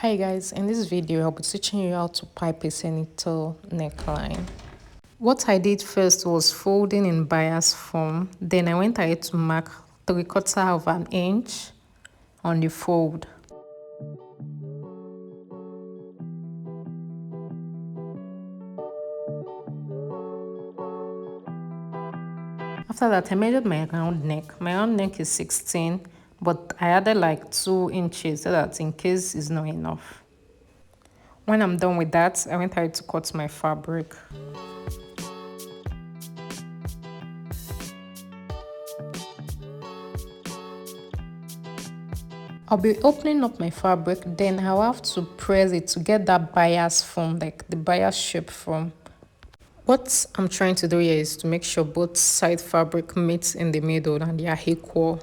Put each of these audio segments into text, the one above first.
Hi guys, in this video I'll be teaching you how to pipe a senator neckline. What I did first was folding in bias form, then I went ahead to mark 3/4 of an inch on the fold. After that I measured my round neck. My round neck is 16, but I added like 2 inches so that in case it's not enough. When I'm done with that, I went ahead to cut my fabric. I'll be opening up my fabric, then I'll have to press it to get that bias form, like the bias shape form. What I'm trying to do here is to make sure both side fabric meets in the middle and they are equal.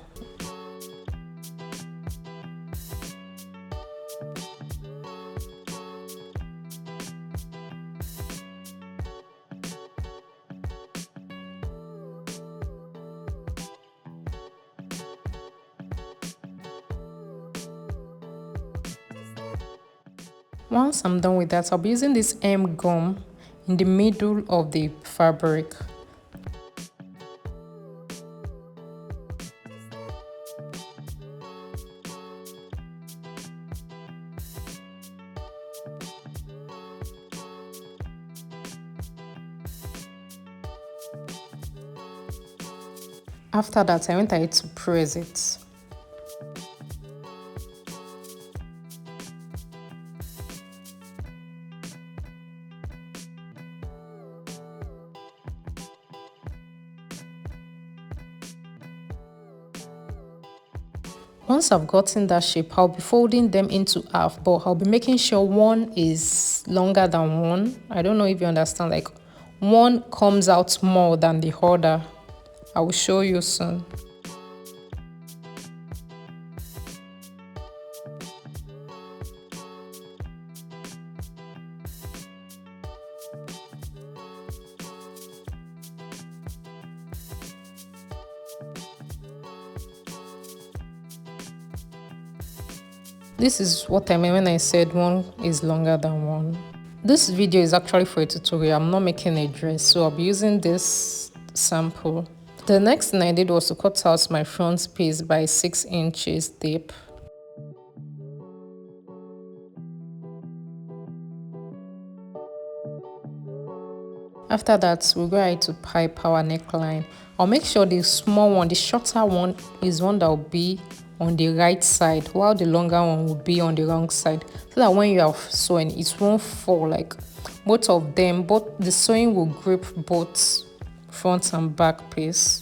Once I'm done with that, I'll be using this M gum in the middle of the fabric. After that, I went ahead to press it. Once I've gotten that shape, I'll be folding them into half, but I'll be making sure one is longer than one. I don't know if you understand, like one comes out more than the other. I will show you soon. This is what I mean when I said one is longer than one. This video is actually for a tutorial. I'm not making a dress, so I'll be using this sample. The next thing I did was to cut out my front piece by 6 inches deep. After that, we'll go ahead to pipe our neckline. I'll make sure the small one, the shorter one, is one that will be on the right side, while the longer one will be on the wrong side, so that when you are sewing, it won't fall. Like both of them, both the sewing will grip both front and back piece.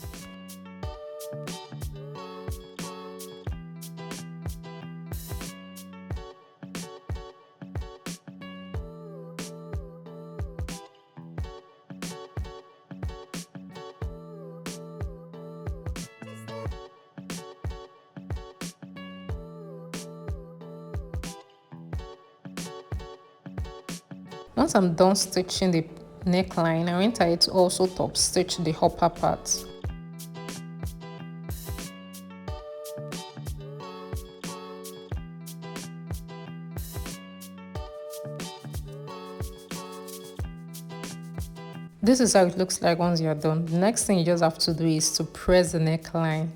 Once I'm done stitching the neckline, I went ahead to also top stitch the upper part. This is how it looks like once you're done. The next thing you just have to do is to press the neckline.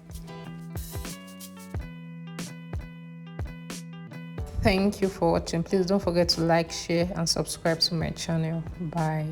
Thank you for watching. Please don't forget to like, share and subscribe to my channel. Bye.